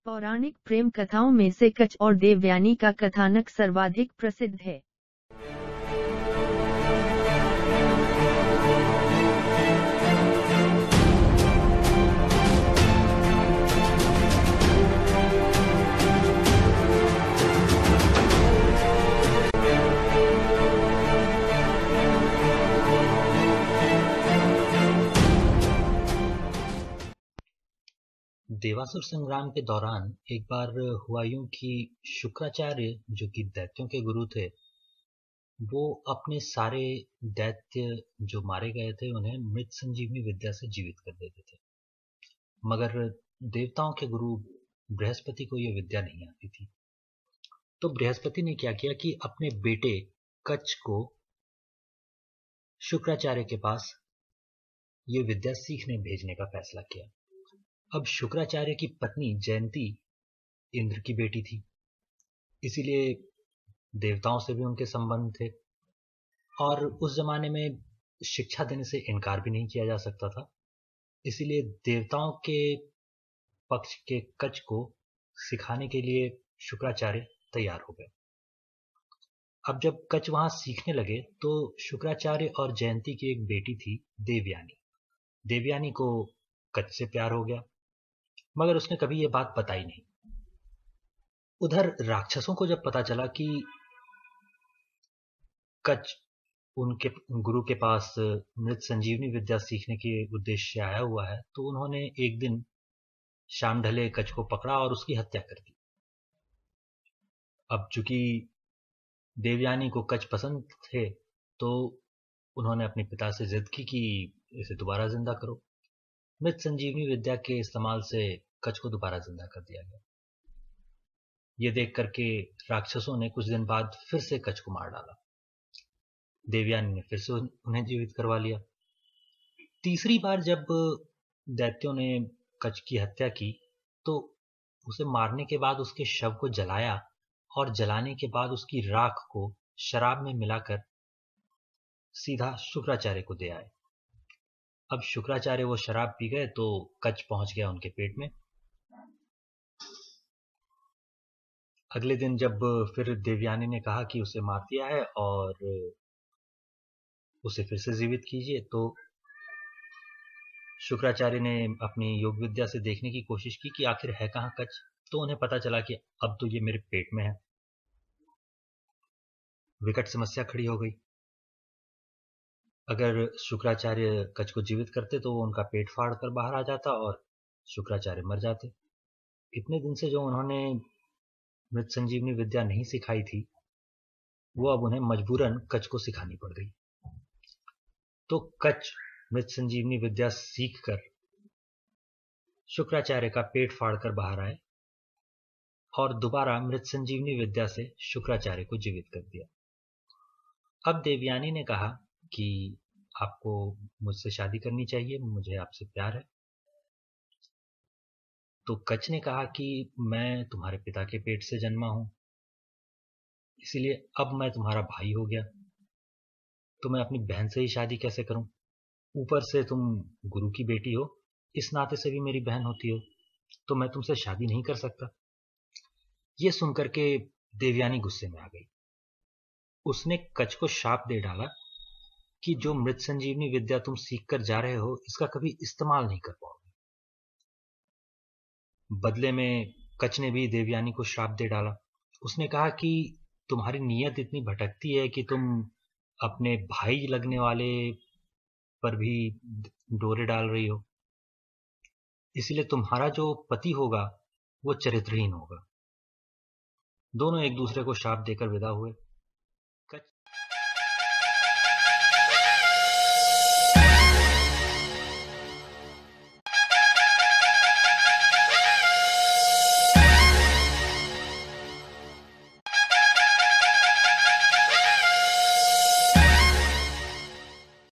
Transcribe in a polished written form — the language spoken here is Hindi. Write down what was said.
पौराणिक प्रेम कथाओं में से कच्छ और देवयानी का कथानक सर्वाधिक प्रसिद्ध है। देवासुर संग्राम के दौरान एक बार हुआ यूं कि शुक्राचार्य, जो कि दैत्यों के गुरु थे, वो अपने सारे दैत्य जो मारे गए थे उन्हें मृत संजीवनी विद्या से जीवित कर देते थे। मगर देवताओं के गुरु बृहस्पति को यह विद्या नहीं आती थी। तो बृहस्पति ने क्या किया कि अपने बेटे कच्छ को शुक्राचार्य के पास ये विद्या सीखने भेजने का फैसला किया। अब शुक्राचार्य की पत्नी जयंती इंद्र की बेटी थी, इसीलिए देवताओं से भी उनके संबंध थे और उस जमाने में शिक्षा देने से इनकार भी नहीं किया जा सकता था। इसीलिए देवताओं के पक्ष के कच्छ को सिखाने के लिए शुक्राचार्य तैयार हो गए। अब जब कच्छ वहां सीखने लगे तो शुक्राचार्य और जयंती की एक बेटी थी देवयानी। देवयानी को कच्छ से प्यार हो गया, मगर उसने कभी यह बात बताई नहीं। उधर राक्षसों को जब पता चला कि कच्छ उनके गुरु के पास मृत संजीवनी विद्या सीखने के उद्देश्य से आया हुआ है, तो उन्होंने एक दिन शाम ढले कच्छ को पकड़ा और उसकी हत्या कर दी। अब चूंकि देवयानी को कच्छ पसंद थे, तो उन्होंने अपने पिता से जिद की कि इसे दोबारा जिंदा करो। मृत संजीवनी विद्या के इस्तेमाल से कच्छ को दोबारा जिंदा कर दिया गया। यह देख करके राक्षसों ने कुछ दिन बाद फिर से कच्छ को मार डाला। देवयानी ने फिर से उन्हें जीवित करवा लिया। तीसरी बार जब दैत्यों ने कच्छ की हत्या की, तो उसे मारने के बाद उसके शव को जलाया और जलाने के बाद उसकी राख को शराब में मिलाकर सीधा शुक्राचार्य को दे आए। अब शुक्राचार्य वो शराब पी गए तो कच्छ पहुंच गया उनके पेट में। अगले दिन जब फिर देवयानी ने कहा कि उसे मार दिया है और उसे फिर से जीवित कीजिए, तो शुक्राचार्य ने अपनी योग विद्या से देखने की कोशिश की कि आखिर है कहाँ कच्छ। तो उन्हें पता चला कि अब तो ये मेरे पेट में है। विकट समस्या खड़ी हो गई। अगर शुक्राचार्य कच्छ को जीवित करते तो वो उनका पेट फाड़ कर बाहर आ जाता और शुक्राचार्य मर जाते। इतने दिन से जो उन्होंने मृत संजीवनी विद्या नहीं सिखाई थी, वो अब उन्हें मजबूरन कच्छ को सिखानी पड़ गई। तो कच्छ मृत संजीवनी विद्या सीखकर शुक्राचार्य का पेट फाड़कर बाहर आए और दोबारा मृत संजीवनी विद्या से शुक्राचार्य को जीवित कर दिया। अब देवयानी ने कहा कि आपको मुझसे शादी करनी चाहिए, मुझे आपसे प्यार है। तो कच्छ ने कहा कि मैं तुम्हारे पिता के पेट से जन्मा हूं, इसीलिए अब मैं तुम्हारा भाई हो गया, तो मैं अपनी बहन से ही शादी कैसे करूं? ऊपर से तुम गुरु की बेटी हो, इस नाते से भी मेरी बहन होती हो, तो मैं तुमसे शादी नहीं कर सकता। ये सुनकर के देवयानी गुस्से में आ गई। उसने कच्छ को शाप दे डाला कि जो मृत संजीवनी विद्या तुम सीख कर जा रहे हो, इसका कभी इस्तेमाल नहीं कर पाओगे। बदले में कच्छ ने भी देवयानी को श्राप दे डाला। उसने कहा कि तुम्हारी नीयत इतनी भटकती है कि तुम अपने भाई लगने वाले पर भी डोरे डाल रही हो, इसलिए तुम्हारा जो पति होगा वो चरित्रहीन होगा। दोनों एक दूसरे को श्राप देकर विदा हुए।